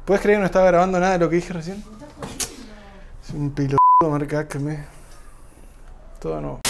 ¿Puedes creer que no estaba grabando nada de lo que dije recién? Es un piloto, marcácame. Todo nuevo.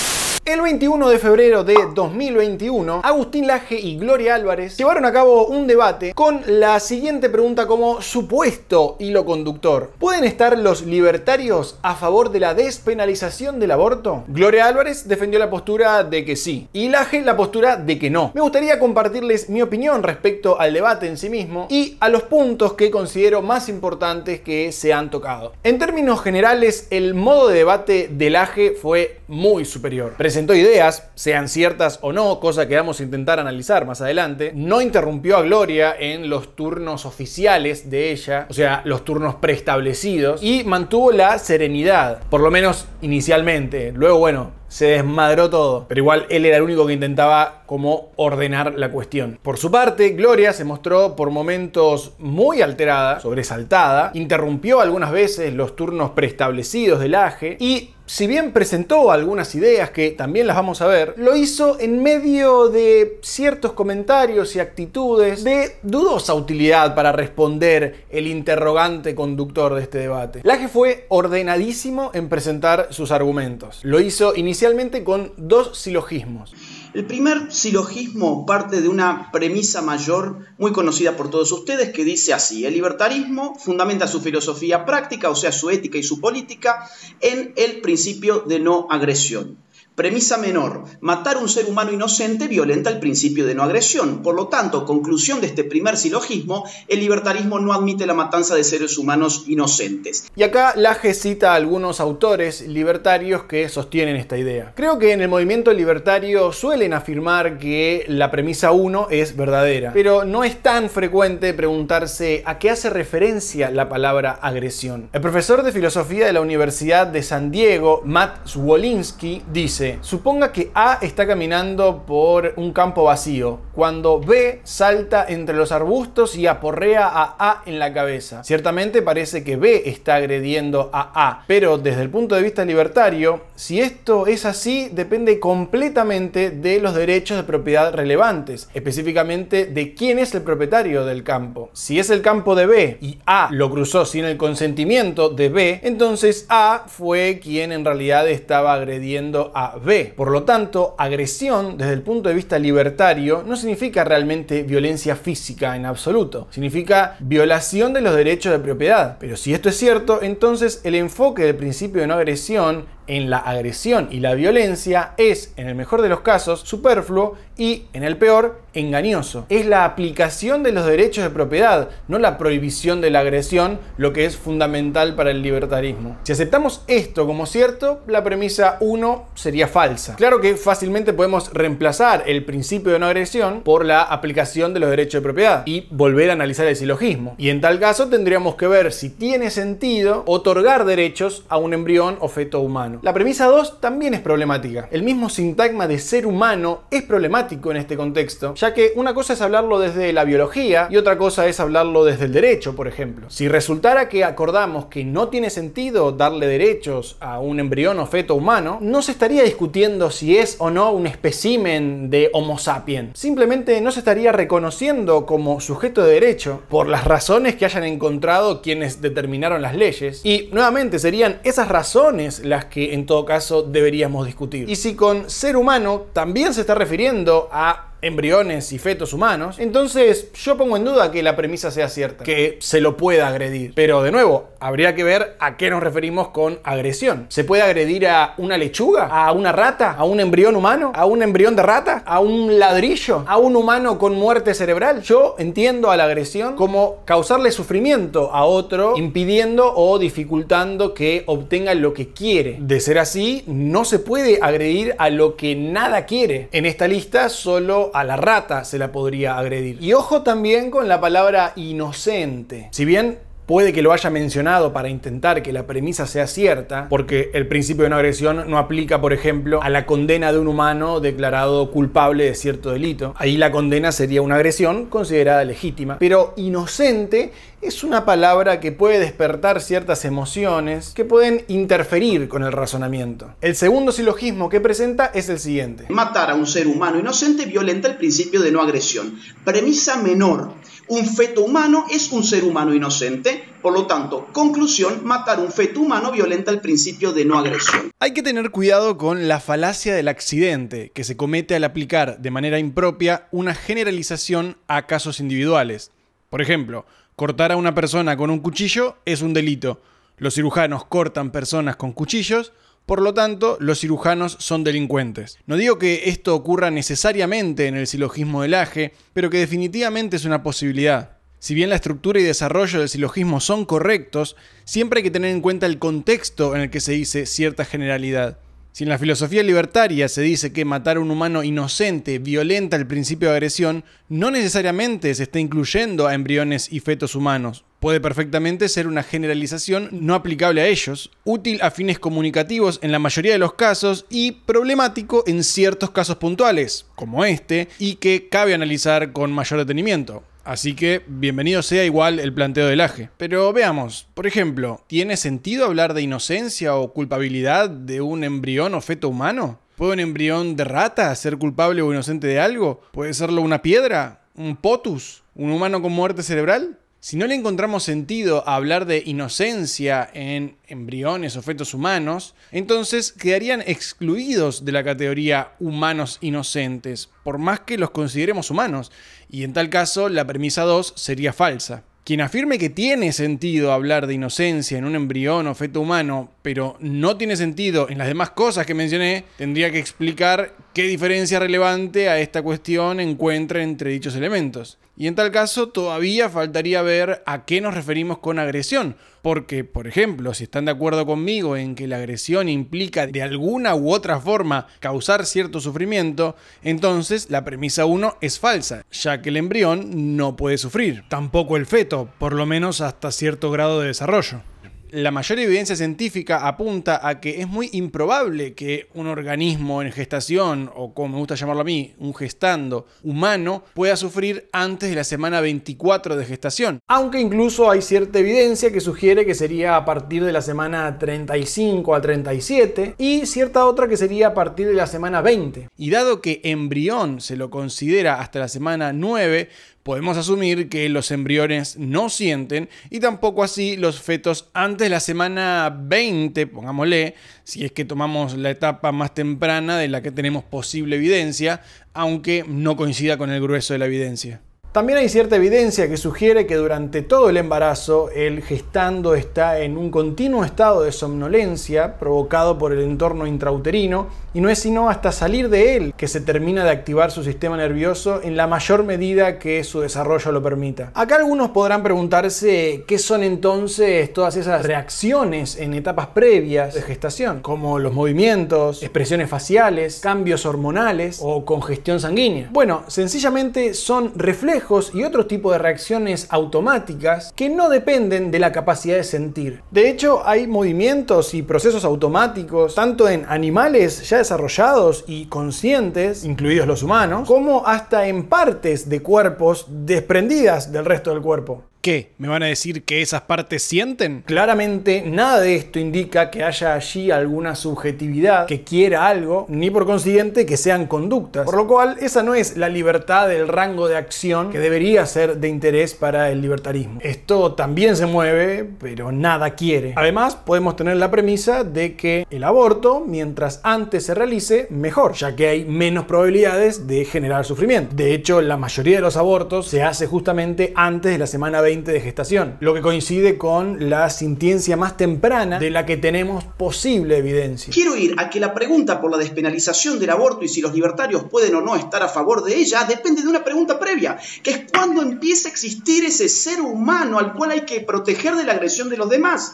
El 21 de febrero de 2021, Agustín Laje y Gloria Álvarez llevaron a cabo un debate con la siguiente pregunta como supuesto hilo conductor. ¿Pueden estar los libertarios a favor de la despenalización del aborto? Gloria Álvarez defendió la postura de que sí y Laje la postura de que no. Me gustaría compartirles mi opinión respecto al debate en sí mismo y a los puntos que considero más importantes que se han tocado. En términos generales, el modo de debate de Laje fue muy superior. Presentó ideas, sean ciertas o no, cosa que vamos a intentar analizar más adelante. No interrumpió a Gloria en los turnos oficiales de ella, o sea, los turnos preestablecidos, y mantuvo la serenidad, por lo menos inicialmente. Luego, bueno, se desmadró todo, pero igual él era el único que intentaba como ordenar la cuestión. Por su parte, Gloria se mostró por momentos muy alterada, sobresaltada, interrumpió algunas veces los turnos preestablecidos del Laje y, si bien presentó algunas ideas que también las vamos a ver, lo hizo en medio de ciertos comentarios y actitudes de dudosa utilidad para responder el interrogante conductor de este debate. Laje fue ordenadísimo en presentar sus argumentos. Lo hizo inicialmente con dos silogismos. El primer silogismo parte de una premisa mayor muy conocida por todos ustedes que dice así: el libertarismo fundamenta su filosofía práctica, o sea, su ética y su política, en el principio de no agresión. Premisa menor: matar a un ser humano inocente violenta el principio de no agresión. Por lo tanto, conclusión de este primer silogismo, el libertarismo no admite la matanza de seres humanos inocentes. Y acá Laje cita a algunos autores libertarios que sostienen esta idea. Creo que en el movimiento libertario suelen afirmar que la premisa 1 es verdadera, pero no es tan frecuente preguntarse a qué hace referencia la palabra agresión. El profesor de filosofía de la Universidad de San Diego, Matt Zwolinski, dice: suponga que A está caminando por un campo vacío, cuando B salta entre los arbustos y aporrea a A en la cabeza. Ciertamente parece que B está agrediendo a A, pero desde el punto de vista libertario, si esto es así, depende completamente de los derechos de propiedad relevantes, específicamente de quién es el propietario del campo. Si es el campo de B y A lo cruzó sin el consentimiento de B, entonces A fue quien en realidad estaba agrediendo a B. Por lo tanto, agresión desde el punto de vista libertario no significa realmente violencia física en absoluto, significa violación de los derechos de propiedad. Pero si esto es cierto, entonces el enfoque del principio de no agresión en la agresión y la violencia es, en el mejor de los casos, superfluo y, en el peor, engañoso. Es la aplicación de los derechos de propiedad, no la prohibición de la agresión, lo que es fundamental para el libertarismo. Si aceptamos esto como cierto, la premisa 1 sería falsa. Claro que fácilmente podemos reemplazar el principio de no agresión por la aplicación de los derechos de propiedad y volver a analizar el silogismo. Y en tal caso tendríamos que ver si tiene sentido otorgar derechos a un embrión o feto humano. La premisa 2 también es problemática. El mismo sintagma de ser humano es problemático en este contexto, ya que una cosa es hablarlo desde la biología y otra cosa es hablarlo desde el derecho, por ejemplo. Si resultara que acordamos que no tiene sentido darle derechos a un embrión o feto humano, no se estaría discutiendo si es o no un espécimen de Homo sapiens. Simplemente no se estaría reconociendo como sujeto de derecho por las razones que hayan encontrado quienes determinaron las leyes. Y nuevamente serían esas razones las que en todo caso deberíamos discutir. Y si con ser humano también se está refiriendo a embriones y fetos humanos, entonces yo pongo en duda que la premisa sea cierta, que se lo pueda agredir. Pero de nuevo, habría que ver a qué nos referimos con agresión. ¿Se puede agredir a una lechuga? ¿A una rata? ¿A un embrión humano? ¿A un embrión de rata? ¿A un ladrillo? ¿A un humano con muerte cerebral? Yo entiendo a la agresión como causarle sufrimiento a otro, impidiendo o dificultando que obtenga lo que quiere. De ser así, no se puede agredir a lo que nada quiere. En esta lista solo a la rata se la podría agredir. Y ojo también con la palabra inocente. Si bien puede que lo haya mencionado para intentar que la premisa sea cierta, porque el principio de no agresión no aplica, por ejemplo, a la condena de un humano declarado culpable de cierto delito. Ahí la condena sería una agresión considerada legítima. Pero inocente es una palabra que puede despertar ciertas emociones que pueden interferir con el razonamiento. El segundo silogismo que presenta es el siguiente: matar a un ser humano inocente violenta el principio de no agresión. Premisa menor: Un feto humano es un ser humano inocente, por lo tanto, conclusión, matar un feto humano violenta el principio de no agresión. Hay que tener cuidado con la falacia del accidente, que se comete al aplicar de manera impropia una generalización a casos individuales. Por ejemplo, cortar a una persona con un cuchillo es un delito. Los cirujanos cortan personas con cuchillos, por lo tanto, los cirujanos son delincuentes. No digo que esto ocurra necesariamente en el silogismo del Aje, pero que definitivamente es una posibilidad. Si bien la estructura y desarrollo del silogismo son correctos, siempre hay que tener en cuenta el contexto en el que se dice cierta generalidad. Si en la filosofía libertaria se dice que matar a un humano inocente violenta el principio de agresión, no necesariamente se está incluyendo a embriones y fetos humanos. Puede perfectamente ser una generalización no aplicable a ellos, útil a fines comunicativos en la mayoría de los casos y problemático en ciertos casos puntuales, como este, y que cabe analizar con mayor detenimiento. Así que bienvenido sea igual el planteo del Aje. Pero veamos, por ejemplo, ¿tiene sentido hablar de inocencia o culpabilidad de un embrión o feto humano? ¿Puede un embrión de rata ser culpable o inocente de algo? ¿Puede serlo una piedra? ¿Un potus? ¿Un humano con muerte cerebral? Si no le encontramos sentido a hablar de inocencia en embriones o fetos humanos, entonces quedarían excluidos de la categoría humanos inocentes, por más que los consideremos humanos, y en tal caso la premisa 2 sería falsa. Quien afirme que tiene sentido hablar de inocencia en un embrión o feto humano, pero no tiene sentido en las demás cosas que mencioné, tendría que explicar qué diferencia relevante a esta cuestión encuentra entre dichos elementos. Y en tal caso todavía faltaría ver a qué nos referimos con agresión, porque, por ejemplo, si están de acuerdo conmigo en que la agresión implica de alguna u otra forma causar cierto sufrimiento, entonces la premisa 1 es falsa, ya que el embrión no puede sufrir, tampoco el feto, por lo menos hasta cierto grado de desarrollo. La mayor evidencia científica apunta a que es muy improbable que un organismo en gestación, o como me gusta llamarlo a mí, un gestando humano, pueda sufrir antes de la semana 24 de gestación. Aunque incluso hay cierta evidencia que sugiere que sería a partir de la semana 35 a 37 y cierta otra que sería a partir de la semana 20. Y dado que embrión se lo considera hasta la semana 9, podemos asumir que los embriones no sienten y tampoco así los fetos antes de la semana 20, pongámosle, si es que tomamos la etapa más temprana de la que tenemos posible evidencia, aunque no coincida con el grueso de la evidencia. También hay cierta evidencia que sugiere que durante todo el embarazo el gestando está en un continuo estado de somnolencia provocado por el entorno intrauterino y no es sino hasta salir de él que se termina de activar su sistema nervioso en la mayor medida que su desarrollo lo permita. Acá algunos podrán preguntarse qué son entonces todas esas reacciones en etapas previas de gestación, como los movimientos, expresiones faciales, cambios hormonales o congestión sanguínea. Bueno, sencillamente son reflejos y otro tipo de reacciones automáticas que no dependen de la capacidad de sentir. De hecho, hay movimientos y procesos automáticos tanto en animales ya desarrollados y conscientes, incluidos los humanos, como hasta en partes de cuerpos desprendidas del resto del cuerpo. ¿Qué? ¿Me van a decir que esas partes sienten? Claramente nada de esto indica que haya allí alguna subjetividad que quiera algo, ni por consiguiente que sean conductas. Por lo cual, esa no es la libertad del rango de acción que debería ser de interés para el libertarismo. Esto también se mueve, pero nada quiere. Además, podemos tener la premisa de que el aborto, mientras antes se realice, mejor, ya que hay menos probabilidades de generar sufrimiento. De hecho, la mayoría de los abortos se hace justamente antes de la semana 20 de gestación, lo que coincide con la sintiencia más temprana de la que tenemos posible evidencia. Quiero ir a que la pregunta por la despenalización del aborto y si los libertarios pueden o no estar a favor de ella depende de una pregunta previa, que es cuándo empieza a existir ese ser humano al cual hay que proteger de la agresión de los demás.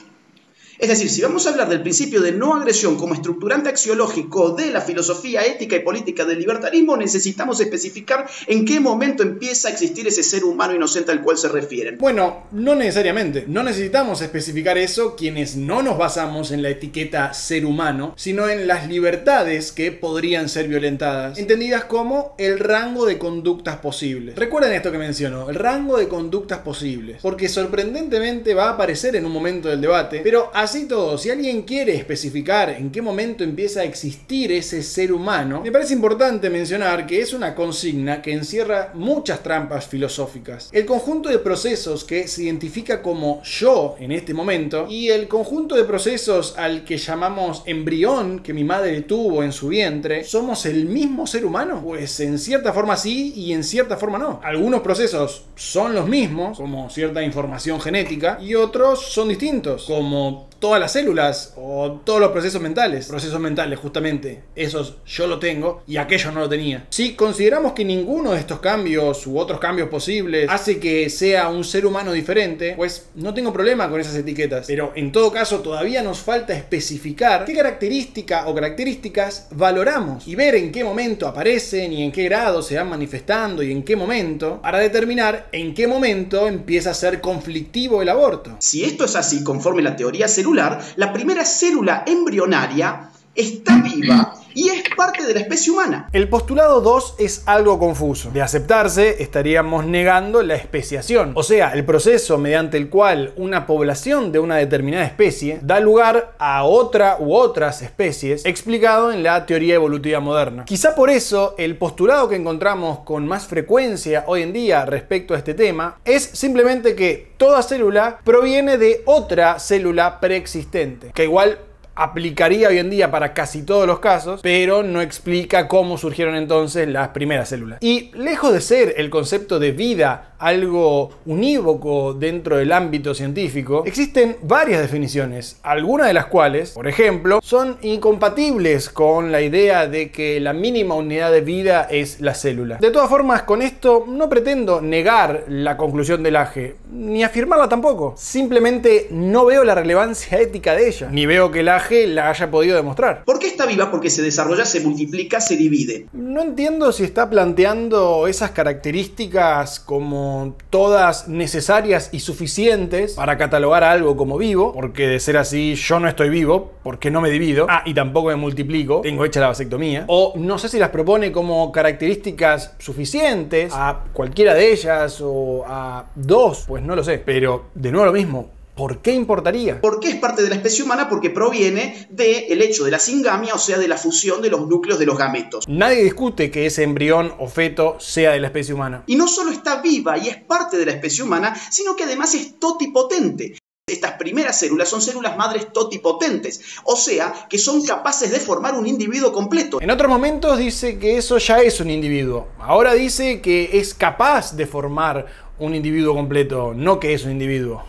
Es decir, si vamos a hablar del principio de no agresión como estructurante axiológico de la filosofía ética y política del libertarismo, necesitamos especificar en qué momento empieza a existir ese ser humano inocente al cual se refieren. Bueno, no necesariamente. No necesitamos especificar eso quienes no nos basamos en la etiqueta ser humano, sino en las libertades que podrían ser violentadas, entendidas como el rango de conductas posibles. Recuerden esto que menciono, el rango de conductas posibles, porque sorprendentemente va a aparecer en un momento del debate, pero Así todo, si alguien quiere especificar en qué momento empieza a existir ese ser humano, me parece importante mencionar que es una consigna que encierra muchas trampas filosóficas. El conjunto de procesos que se identifica como yo en este momento y el conjunto de procesos al que llamamos embrión que mi madre tuvo en su vientre, ¿somos el mismo ser humano? Pues en cierta forma sí y en cierta forma no. Algunos procesos son los mismos, como cierta información genética, y otros son distintos, como todas las células o todos los procesos mentales. Procesos mentales, justamente, esos yo lo tengo y aquello no lo tenía. Si consideramos que ninguno de estos cambios u otros cambios posibles hace que sea un ser humano diferente, pues no tengo problema con esas etiquetas. Pero en todo caso todavía nos falta especificar qué característica o características valoramos y ver en qué momento aparecen y en qué grado se van manifestando y en qué momento, para determinar en qué momento empieza a ser conflictivo el aborto. Si esto es así, conforme la teoría celular, la primera célula embrionaria está viva y es parte de la especie humana. El postulado 2 es algo confuso. De aceptarse, estaríamos negando la especiación, o sea, el proceso mediante el cual una población de una determinada especie da lugar a otra u otras especies, explicado en la teoría evolutiva moderna. Quizá por eso el postulado que encontramos con más frecuencia hoy en día respecto a este tema es simplemente que toda célula proviene de otra célula preexistente, que igual aplicaría hoy en día para casi todos los casos, pero no explica cómo surgieron entonces las primeras células. Y lejos de ser el concepto de vida algo unívoco dentro del ámbito científico, existen varias definiciones, algunas de las cuales, por ejemplo, son incompatibles con la idea de que la mínima unidad de vida es la célula. De todas formas, con esto no pretendo negar la conclusión del AGE, ni afirmarla tampoco. Simplemente no veo la relevancia ética de ella, ni veo que el AGE la haya podido demostrar. ¿Por qué está viva? Porque se desarrolla, se multiplica, se divide. No entiendo si está planteando esas características como todas necesarias y suficientes para catalogar a algo como vivo, porque de ser así yo no estoy vivo, porque no me divido, y tampoco me multiplico, tengo hecha la vasectomía, o no sé si las propone como características suficientes a cualquiera de ellas o a dos, pues no lo sé, pero de nuevo lo mismo. ¿Por qué importaría? ¿Por qué es parte de la especie humana? Porque proviene del hecho de la singamia, o sea, de la fusión de los núcleos de los gametos. Nadie discute que ese embrión o feto sea de la especie humana. Y no solo está viva y es parte de la especie humana, sino que además es totipotente. Estas primeras células son células madres totipotentes, o sea, que son capaces de formar un individuo completo. En otros momentos dice que eso ya es un individuo. Ahora dice que es capaz de formar un individuo completo, no que es un individuo.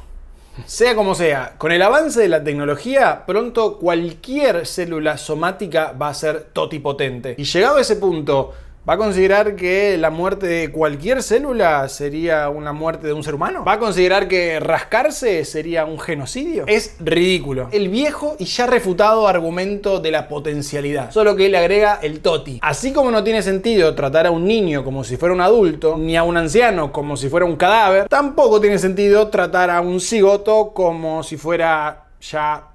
Sea como sea, con el avance de la tecnología, pronto cualquier célula somática va a ser totipotente. Y llegado a ese punto, ¿va a considerar que la muerte de cualquier célula sería una muerte de un ser humano? ¿Va a considerar que rascarse sería un genocidio? Es ridículo. El viejo y ya refutado argumento de la potencialidad, solo que le agrega el toti. Así como no tiene sentido tratar a un niño como si fuera un adulto, ni a un anciano como si fuera un cadáver, tampoco tiene sentido tratar a un cigoto como si fuera ya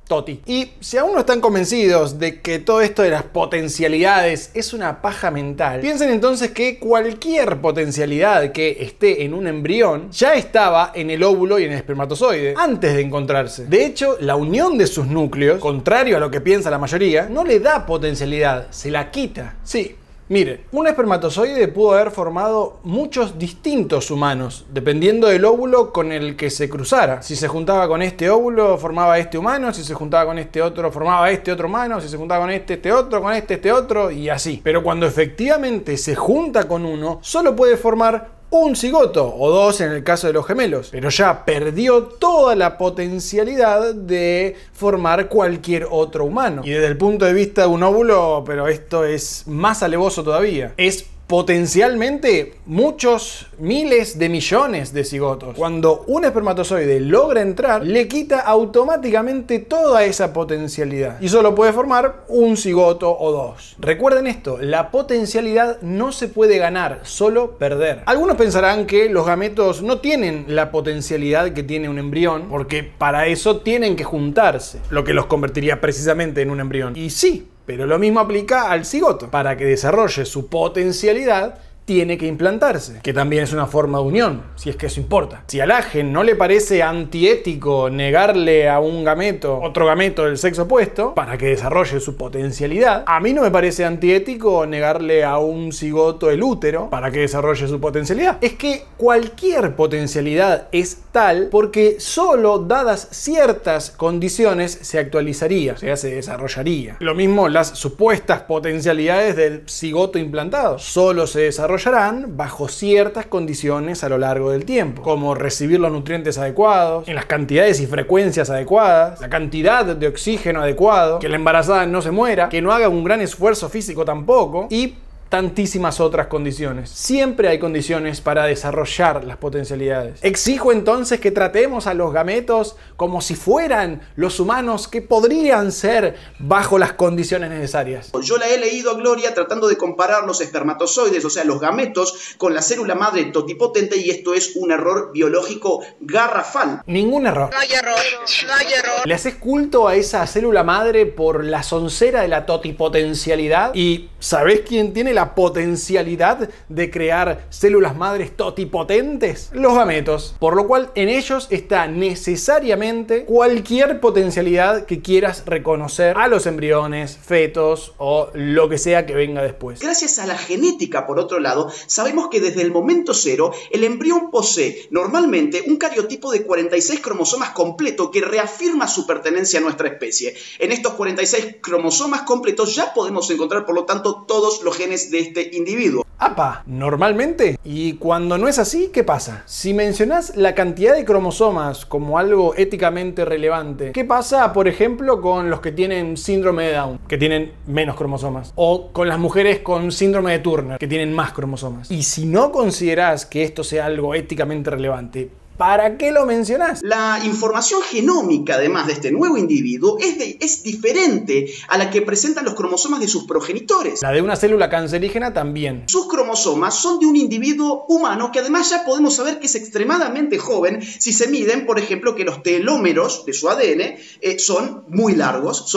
toti. Y si aún no están convencidos de que todo esto de las potencialidades es una paja mental, piensen entonces que cualquier potencialidad que esté en un embrión ya estaba en el óvulo y en el espermatozoide antes de encontrarse. De hecho, la unión de sus núcleos, contrario a lo que piensa la mayoría, no le da potencialidad, se la quita. Sí. Mire, un espermatozoide pudo haber formado muchos distintos humanos, dependiendo del óvulo con el que se cruzara. Si se juntaba con este óvulo, formaba este humano, si se juntaba con este otro, formaba este otro humano, si se juntaba con este otro, con este otro, y así. Pero cuando efectivamente se junta con uno, solo puede formar un cigoto, o dos en el caso de los gemelos, pero ya perdió toda la potencialidad de formar cualquier otro humano. Y desde el punto de vista de un óvulo, pero esto es más alevoso todavía, es potencialmente muchos miles de millones de cigotos. Cuando un espermatozoide logra entrar, le quita automáticamente toda esa potencialidad y solo puede formar un cigoto o dos. Recuerden esto, la potencialidad no se puede ganar, solo perder. Algunos pensarán que los gametos no tienen la potencialidad que tiene un embrión, porque para eso tienen que juntarse, lo que los convertiría precisamente en un embrión. Y sí, pero lo mismo aplica al cigoto. Para que desarrolle su potencialidad, tiene que implantarse, que también es una forma de unión, si es que eso importa. Si a Lagen no le parece antiético negarle a un gameto, otro gameto del sexo opuesto, para que desarrolle su potencialidad, a mí no me parece antiético negarle a un cigoto el útero para que desarrolle su potencialidad. Es que cualquier potencialidad es tal porque solo dadas ciertas condiciones se actualizaría, o sea, se desarrollaría. Lo mismo las supuestas potencialidades del cigoto implantado, solo se desarrollarán bajo ciertas condiciones a lo largo del tiempo, como recibir los nutrientes adecuados, en las cantidades y frecuencias adecuadas, la cantidad de oxígeno adecuado, que la embarazada no se muera, que no haga un gran esfuerzo físico tampoco, y tantísimas otras condiciones. Siempre hay condiciones para desarrollar las potencialidades. Exijo entonces que tratemos a los gametos como si fueran los humanos que podrían ser bajo las condiciones necesarias. Yo la he leído a Gloria tratando de comparar los espermatozoides, o sea, los gametos, con la célula madre totipotente, y esto es un error biológico garrafal. Ningún error. No hay error, no hay error. Le haces culto a esa célula madre por la soncera de la totipotencialidad. ¿Y sabés quién tiene la potencialidad de crear células madres totipotentes? Los gametos. Por lo cual en ellos está necesariamente cualquier potencialidad que quieras reconocer a los embriones, fetos o lo que sea que venga después. Gracias a la genética, por otro lado, sabemos que desde el momento cero el embrión posee normalmente un cariotipo de 46 cromosomas completo que reafirma su pertenencia a nuestra especie. En estos 46 cromosomas completos ya podemos encontrar, por lo tanto, todos los genes de este individuo. ¡Apa! ¿Normalmente? ¿Y cuando no es así, qué pasa? Si mencionás la cantidad de cromosomas como algo éticamente relevante, ¿qué pasa, por ejemplo, con los que tienen síndrome de Down, que tienen menos cromosomas? O con las mujeres con síndrome de Turner, que tienen más cromosomas. Y si no considerás que esto sea algo éticamente relevante, ¿para qué lo mencionás? La información genómica, además de este nuevo individuo, es diferente a la que presentan los cromosomas de sus progenitores. La de una célula cancerígena también. Sus cromosomas son de un individuo humano que además ya podemos saber que es extremadamente joven si se miden, por ejemplo, que los telómeros de su ADN son muy largos,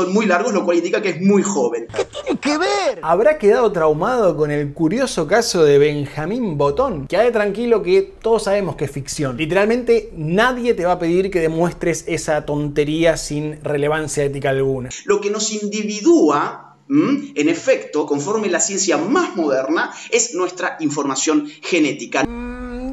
lo cual indica que es muy joven. ¿Qué tiene que ver? Habrá quedado traumado con el curioso caso de Benjamín Botón. Quédate tranquilo que todos sabemos que es ficción. Literalmente nadie te va a pedir que demuestres esa tontería sin relevancia ética alguna. Lo que nos individúa, en efecto, conforme la ciencia más moderna, es nuestra información genética.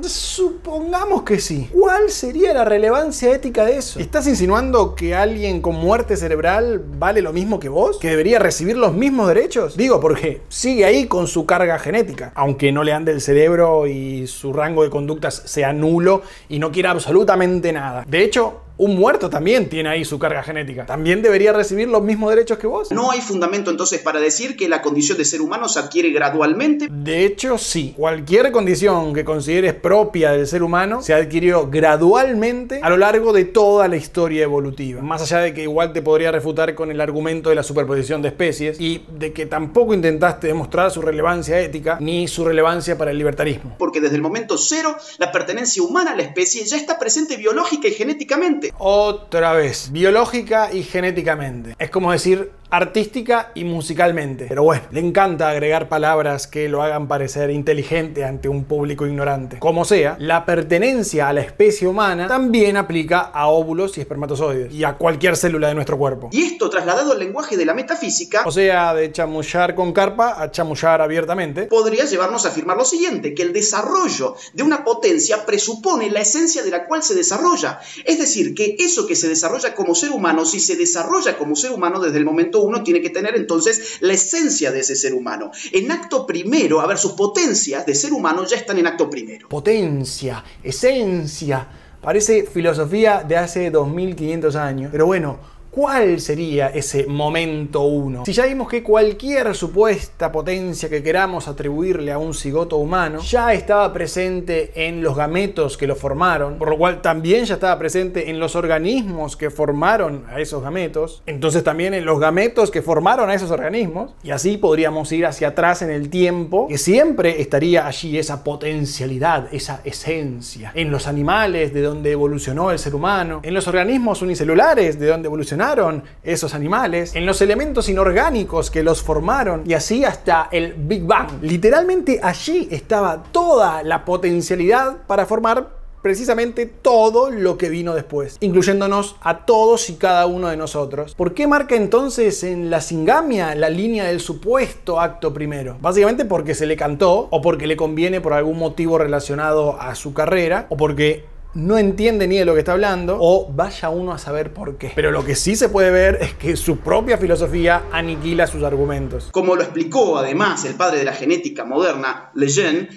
Supongamos que sí. ¿Cuál sería la relevancia ética de eso? ¿Estás insinuando que alguien con muerte cerebral vale lo mismo que vos? ¿Que debería recibir los mismos derechos? Digo, porque sigue ahí con su carga genética, aunque no le ande el cerebro y su rango de conductas sea nulo y no quiera absolutamente nada. De hecho, un muerto también tiene ahí su carga genética. ¿También debería recibir los mismos derechos que vos? No hay fundamento entonces para decir que la condición de ser humano se adquiere gradualmente. De hecho, sí. Cualquier condición que consideres propia del ser humano se adquirió gradualmente a lo largo de toda la historia evolutiva. Más allá de que igual te podría refutar con el argumento de la superposición de especies y de que tampoco intentaste demostrar su relevancia ética ni su relevancia para el libertarismo. Porque desde el momento cero, la pertenencia humana a la especie ya está presente biológica y genéticamente. Otra vez, biológica y genéticamente. Es como decir artística y musicalmente. Pero bueno, le encanta agregar palabras que lo hagan parecer inteligente ante un público ignorante. Como sea, la pertenencia a la especie humana también aplica a óvulos y espermatozoides y a cualquier célula de nuestro cuerpo. Y esto trasladado al lenguaje de la metafísica, o sea, de chamullar con carpa a chamullar abiertamente, podría llevarnos a afirmar lo siguiente, que el desarrollo de una potencia presupone la esencia de la cual se desarrolla. Es decir, que eso que se desarrolla como ser humano, si se desarrolla como ser humano desde el momento uno, tiene que tener entonces la esencia de ese ser humano. En acto primero, a ver, sus potencias de ser humano ya están en acto primero. Potencia, esencia, parece filosofía de hace 2500 años. Pero bueno, ¿cuál sería ese momento uno? Si ya vimos que cualquier supuesta potencia que queramos atribuirle a un cigoto humano ya estaba presente en los gametos que lo formaron, por lo cual también ya estaba presente en los organismos que formaron a esos gametos, entonces también en los gametos que formaron a esos organismos, y así podríamos ir hacia atrás en el tiempo, que siempre estaría allí esa potencialidad, esa esencia, en los animales de donde evolucionó el ser humano, en los organismos unicelulares de donde evolucionaron evolucionaron esos animales, en los elementos inorgánicos que los formaron y así hasta el Big Bang. Literalmente allí estaba toda la potencialidad para formar precisamente todo lo que vino después, incluyéndonos a todos y cada uno de nosotros. ¿Por qué marca entonces en la Singamia la línea del supuesto acto primero? Básicamente porque se le cantó, o porque le conviene por algún motivo relacionado a su carrera, o porque no entiende ni de lo que está hablando, o vaya uno a saber por qué. Pero lo que sí se puede ver es que su propia filosofía aniquila sus argumentos. Como lo explicó además el padre de la genética moderna, Lejeune,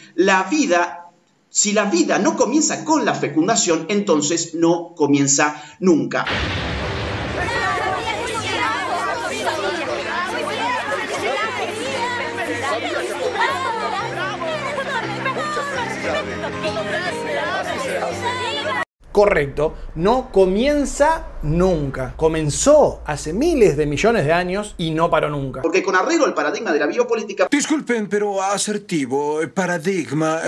si la vida no comienza con la fecundación, entonces no comienza nunca. Correcto, no comienza nunca. Comenzó hace miles de millones de años y no paró nunca. Porque con arreglo al paradigma de la biopolítica... Disculpen, pero asertivo, paradigma,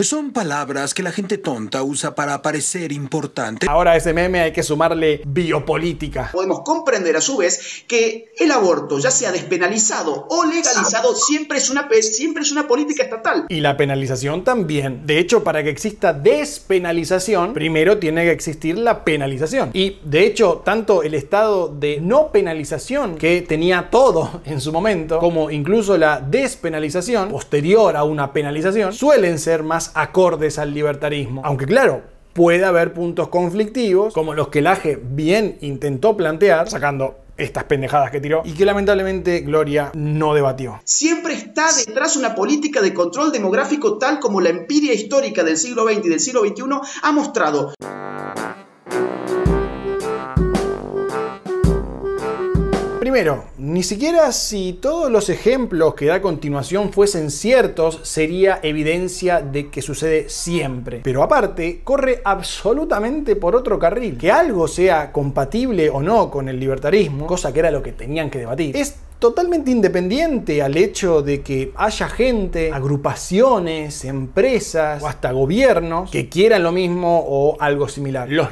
son palabras que la gente tonta usa para parecer importante. Ahora a ese meme hay que sumarle biopolítica. Podemos comprender a su vez que el aborto, ya sea despenalizado o legalizado, siempre es una política estatal. Y la penalización también. De hecho, para que exista despenalización, primero tiene que existir la penalización. Y de hecho, tanto el estado de no penalización, que tenía todo en su momento, como incluso la despenalización, posterior a una penalización, suelen ser más acordes al libertarismo. Aunque claro, puede haber puntos conflictivos, como los que Laje bien intentó plantear, sacando estas pendejadas que tiró, y que lamentablemente Gloria no debatió. Siempre está detrás una política de control demográfico tal como la empiria histórica del siglo XX y del siglo XXI ha mostrado. Primero, ni siquiera si todos los ejemplos que da a continuación fuesen ciertos, sería evidencia de que sucede siempre. Pero aparte, corre absolutamente por otro carril. Que algo sea compatible o no con el libertarismo, cosa que era lo que tenían que debatir, es totalmente independiente al hecho de que haya gente, agrupaciones, empresas o hasta gobiernos que quieran lo mismo o algo similar. Los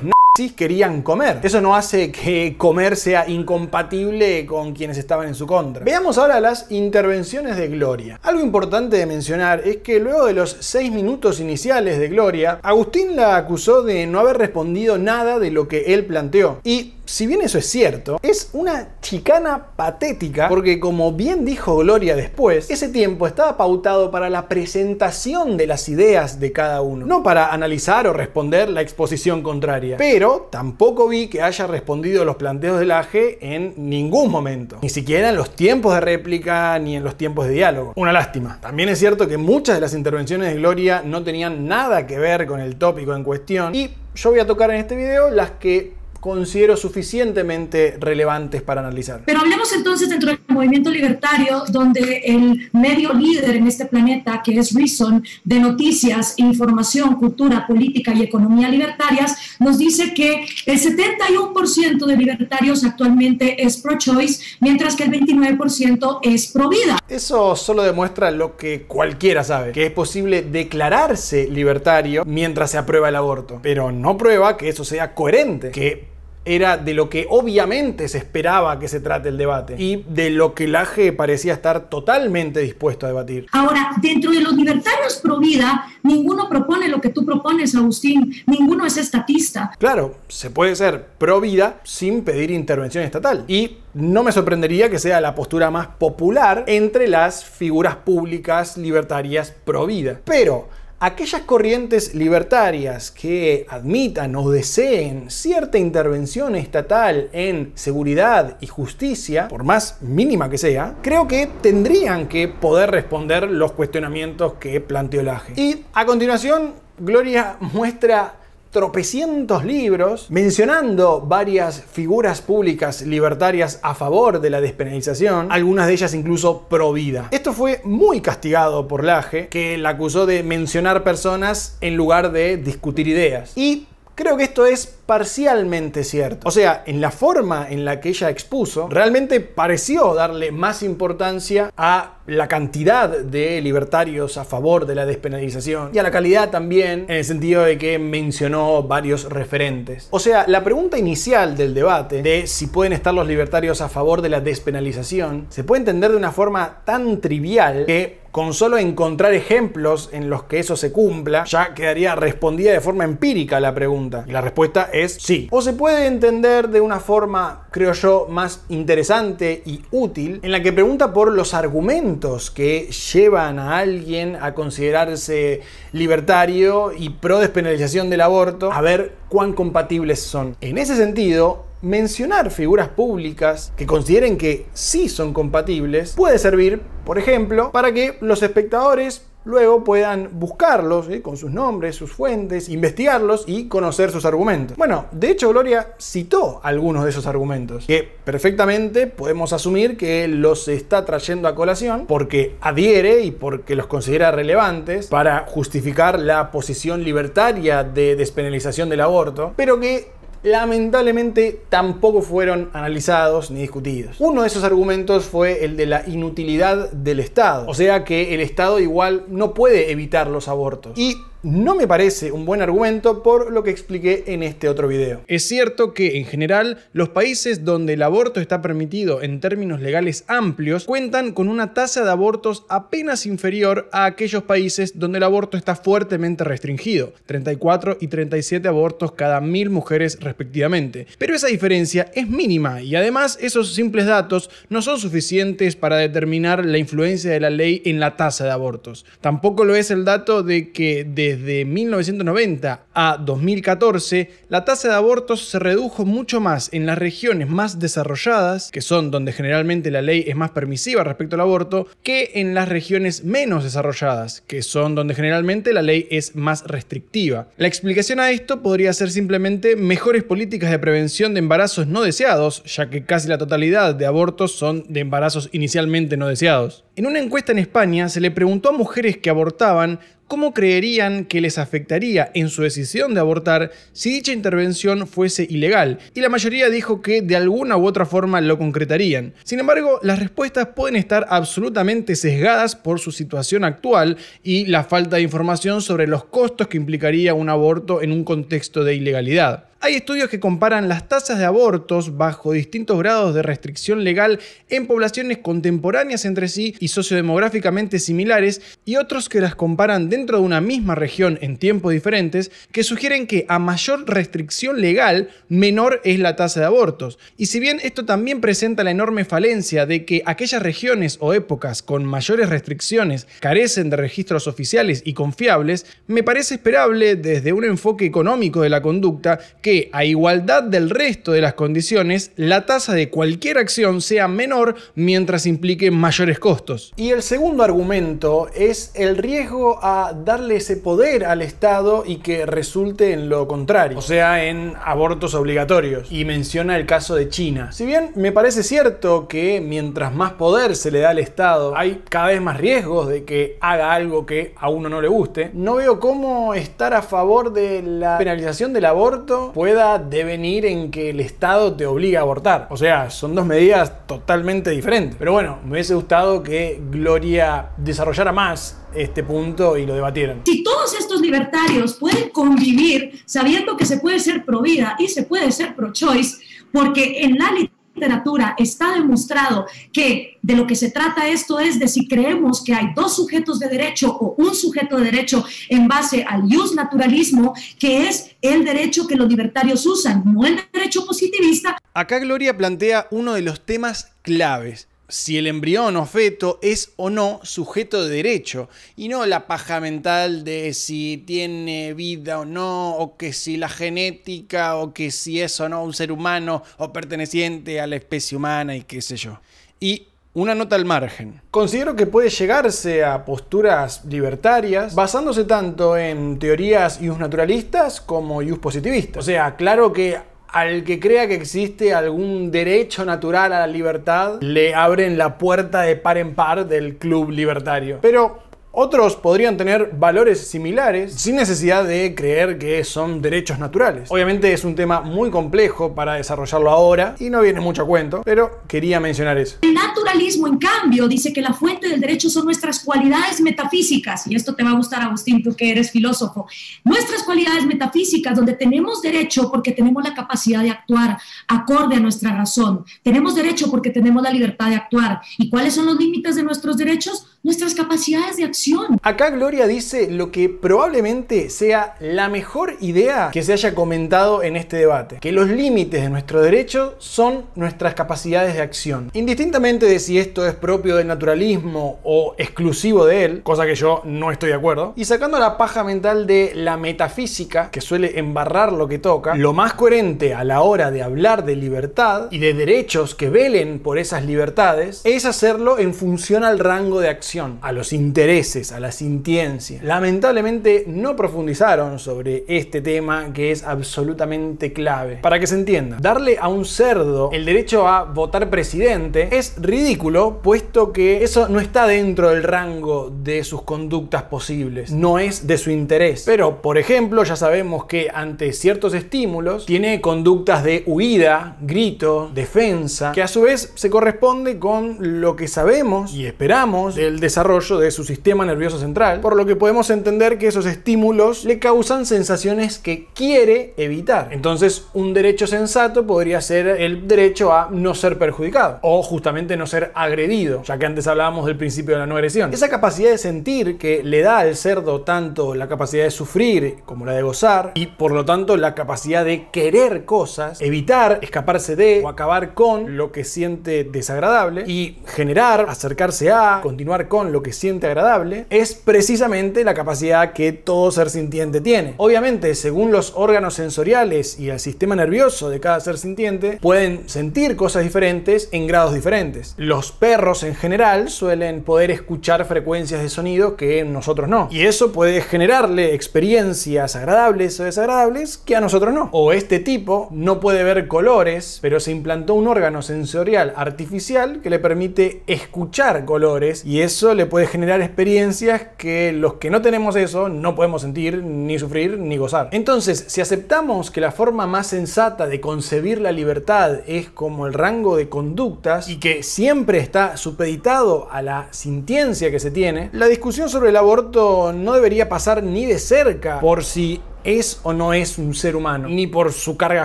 querían comer. Eso no hace que comer sea incompatible con quienes estaban en su contra. Veamos ahora las intervenciones de Gloria. Algo importante de mencionar es que luego de los 6 minutos iniciales de Gloria, Agustín la acusó de no haber respondido nada de lo que él planteó. Y si bien eso es cierto, es una chicana patética porque, como bien dijo Gloria después, ese tiempo estaba pautado para la presentación de las ideas de cada uno, no para analizar o responder la exposición contraria. Pero tampoco vi que haya respondido los planteos del AG en ningún momento, ni siquiera en los tiempos de réplica ni en los tiempos de diálogo. Una lástima. También es cierto que muchas de las intervenciones de Gloria no tenían nada que ver con el tópico en cuestión, y yo voy a tocar en este video las que considero suficientemente relevantes para analizar. Pero hablemos entonces dentro del movimiento libertario, donde el medio líder en este planeta, que es Reason, de noticias, información, cultura, política y economía libertarias, nos dice que el 71% de libertarios actualmente es pro-choice, mientras que el 29% es pro-vida. Eso solo demuestra lo que cualquiera sabe, que es posible declararse libertario mientras se aprueba el aborto, pero no prueba que eso sea coherente, que era de lo que obviamente se esperaba que se trate el debate y de lo que Laje parecía estar totalmente dispuesto a debatir. Ahora, dentro de los libertarios pro vida, ninguno propone lo que tú propones, Agustín. Ninguno es estatista. Claro, se puede ser pro vida sin pedir intervención estatal. Y no me sorprendería que sea la postura más popular entre las figuras públicas libertarias pro vida. Pero aquellas corrientes libertarias que admitan o deseen cierta intervención estatal en seguridad y justicia, por más mínima que sea, creo que tendrían que poder responder los cuestionamientos que planteó Laje. Y a continuación, Gloria muestra tropecientos libros mencionando varias figuras públicas libertarias a favor de la despenalización, algunas de ellas incluso pro vida. Esto fue muy castigado por Laje, que la acusó de mencionar personas en lugar de discutir ideas. Y creo que esto es parcialmente cierto. O sea, en la forma en la que ella expuso, realmente pareció darle más importancia a la cantidad de libertarios a favor de la despenalización y a la calidad también, en el sentido de que mencionó varios referentes. O sea, la pregunta inicial del debate de si pueden estar los libertarios a favor de la despenalización se puede entender de una forma tan trivial que con solo encontrar ejemplos en los que eso se cumpla, ya quedaría respondida de forma empírica la pregunta. Y la respuesta es sí. O se puede entender de una forma, creo yo, más interesante y útil, en la que pregunta por los argumentos que llevan a alguien a considerarse libertario y pro despenalización del aborto, a ver cuán compatibles son. En ese sentido, mencionar figuras públicas que consideren que sí son compatibles puede servir, por ejemplo, para que los espectadores luego puedan buscarlos con sus nombres, sus fuentes, investigarlos y conocer sus argumentos. Bueno, de hecho Gloria citó algunos de esos argumentos que perfectamente podemos asumir que los está trayendo a colación porque adhiere y porque los considera relevantes para justificar la posición libertaria de despenalización del aborto, pero que lamentablemente tampoco fueron analizados ni discutidos. Uno de esos argumentos fue el de la inutilidad del Estado, o sea que el Estado igual no puede evitar los abortos. Y no me parece un buen argumento por lo que expliqué en este otro video. Es cierto que en general los países donde el aborto está permitido en términos legales amplios cuentan con una tasa de abortos apenas inferior a aquellos países donde el aborto está fuertemente restringido, 34 y 37 abortos cada 1000 mujeres respectivamente. Pero esa diferencia es mínima y además esos simples datos no son suficientes para determinar la influencia de la ley en la tasa de abortos. Tampoco lo es el dato de que desde 1990 a 2014, la tasa de abortos se redujo mucho más en las regiones más desarrolladas, que son donde generalmente la ley es más permisiva respecto al aborto, que en las regiones menos desarrolladas, que son donde generalmente la ley es más restrictiva. La explicación a esto podría ser simplemente mejores políticas de prevención de embarazos no deseados, ya que casi la totalidad de abortos son de embarazos inicialmente no deseados. En una encuesta en España se le preguntó a mujeres que abortaban cómo creerían que les afectaría en su decisión de abortar si dicha intervención fuese ilegal, y la mayoría dijo que de alguna u otra forma lo concretarían. Sin embargo, las respuestas pueden estar absolutamente sesgadas por su situación actual y la falta de información sobre los costos que implicaría un aborto en un contexto de ilegalidad. Hay estudios que comparan las tasas de abortos bajo distintos grados de restricción legal en poblaciones contemporáneas entre sí y sociodemográficamente similares, y otros que las comparan dentro de una misma región en tiempos diferentes, que sugieren que a mayor restricción legal, menor es la tasa de abortos. Y si bien esto también presenta la enorme falencia de que aquellas regiones o épocas con mayores restricciones carecen de registros oficiales y confiables, me parece esperable desde un enfoque económico de la conducta que, a igualdad del resto de las condiciones, la tasa de cualquier acción sea menor mientras implique mayores costos. Y el segundo argumento es el riesgo a darle ese poder al Estado y que resulte en lo contrario, o sea, en abortos obligatorios. Y menciona el caso de China. Si bien me parece cierto que mientras más poder se le da al Estado, hay cada vez más riesgos de que haga algo que a uno no le guste, no veo cómo estar a favor de la penalización del aborto pueda devenir en que el Estado te obligue a abortar. O sea, son dos medidas totalmente diferentes. Pero bueno, me hubiese gustado que Gloria desarrollara más este punto y lo debatieran. Si todos estos libertarios pueden convivir sabiendo que se puede ser pro vida y se puede ser pro choice, porque en la literatura está demostrado que de lo que se trata esto es de si creemos que hay dos sujetos de derecho o un sujeto de derecho en base al jus naturalismo, que es el derecho que los libertarios usan, no el derecho positivista. Acá Gloria plantea uno de los temas claves: si el embrión o feto es o no sujeto de derecho, y no la paja mental de si tiene vida o no, o que si la genética, o que si es o no un ser humano o perteneciente a la especie humana y qué sé yo. Y una nota al margen. Considero que puede llegarse a posturas libertarias basándose tanto en teorías jus naturalistas como jus positivistas. O sea, claro que al que crea que existe algún derecho natural a la libertad, le abren la puerta de par en par del club libertario. Pero Otros podrían tener valores similares sin necesidad de creer que son derechos naturales. Obviamente es un tema muy complejo para desarrollarlo ahora y no viene mucho a cuento, pero quería mencionar eso. El naturalismo, en cambio, dice que la fuente del derecho son nuestras cualidades metafísicas, y esto te va a gustar, Agustín, tú que eres filósofo. Nuestras cualidades metafísicas, donde tenemos derecho porque tenemos la capacidad de actuar acorde a nuestra razón. Tenemos derecho porque tenemos la libertad de actuar. ¿Y cuáles son los límites de nuestros derechos? Nuestras capacidades de acción. Acá Gloria dice lo que probablemente sea la mejor idea que se haya comentado en este debate, que los límites de nuestro derecho son nuestras capacidades de acción. Indistintamente de si esto es propio del naturalismo o exclusivo de él, cosa que yo no estoy de acuerdo, y sacando la paja mental de la metafísica, que suele embarrar lo que toca, lo más coherente a la hora de hablar de libertad y de derechos que velen por esas libertades es hacerlo en función al rango de acción, a los intereses, a la sintiencia. Lamentablemente no profundizaron sobre este tema que es absolutamente clave. Para que se entienda, darle a un cerdo el derecho a votar presidente es ridículo, puesto que eso no está dentro del rango de sus conductas posibles, no es de su interés. Pero, por ejemplo, ya sabemos que ante ciertos estímulos tiene conductas de huida, grito, defensa, que a su vez se corresponde con lo que sabemos y esperamos del desarrollo de su sistema nervioso central, por lo que podemos entender que esos estímulos le causan sensaciones que quiere evitar. Entonces, un derecho sensato podría ser el derecho a no ser perjudicado o justamente no ser agredido, ya que antes hablábamos del principio de la no agresión. Esa capacidad de sentir que le da al cerdo tanto la capacidad de sufrir como la de gozar, y por lo tanto la capacidad de querer cosas, evitar, escaparse de o acabar con lo que siente desagradable y generar, acercarse a, continuar con lo que siente agradable, es precisamente la capacidad que todo ser sintiente tiene. Obviamente, según los órganos sensoriales y el sistema nervioso de cada ser sintiente, pueden sentir cosas diferentes en grados diferentes. Los perros en general suelen poder escuchar frecuencias de sonido que nosotros no, y eso puede generarle experiencias agradables o desagradables que a nosotros no. O este tipo no puede ver colores, pero se implantó un órgano sensorial artificial que le permite escuchar colores, y eso le puede generar experiencias que los que no tenemos eso no podemos sentir, ni sufrir, ni gozar. Entonces, si aceptamos que la forma más sensata de concebir la libertad es como el rango de conductas y que siempre está supeditado a la sintiencia que se tiene, la discusión sobre el aborto no debería pasar ni de cerca por si es o no es un ser humano, ni por su carga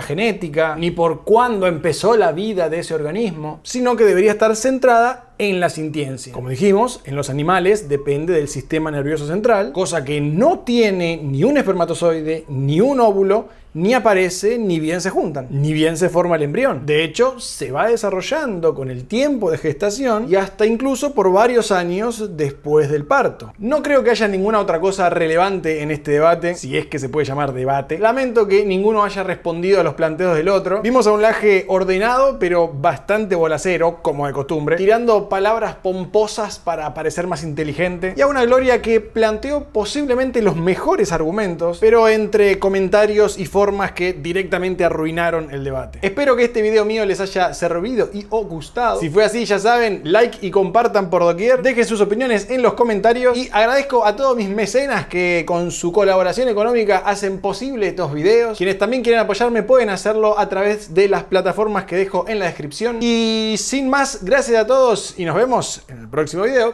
genética, ni por cuándo empezó la vida de ese organismo, sino que debería estar centrada en la sintiencia. Como dijimos, en los animales depende del sistema nervioso central, cosa que no tiene ni un espermatozoide, ni un óvulo, ni aparece, ni bien se juntan, ni bien se forma el embrión. De hecho, se va desarrollando con el tiempo de gestación y hasta incluso por varios años después del parto. No creo que haya ninguna otra cosa relevante en este debate, si es que se puede llamar debate. Lamento que ninguno haya respondido a los planteos del otro. Vimos a un Laje ordenado, pero bastante bolacero, como de costumbre, tirando palabras pomposas para parecer más inteligente, y a una Gloria que planteó posiblemente los mejores argumentos, pero entre comentarios y formas que directamente arruinaron el debate. Espero que este video mío les haya servido y o gustado. Si fue así, ya saben, like y compartan por doquier, dejen sus opiniones en los comentarios, y agradezco a todos mis mecenas que con su colaboración económica hacen posible estos videos. Quienes también quieren apoyarme pueden hacerlo a través de las plataformas que dejo en la descripción. Y sin más, gracias a todos y nos vemos en el próximo video.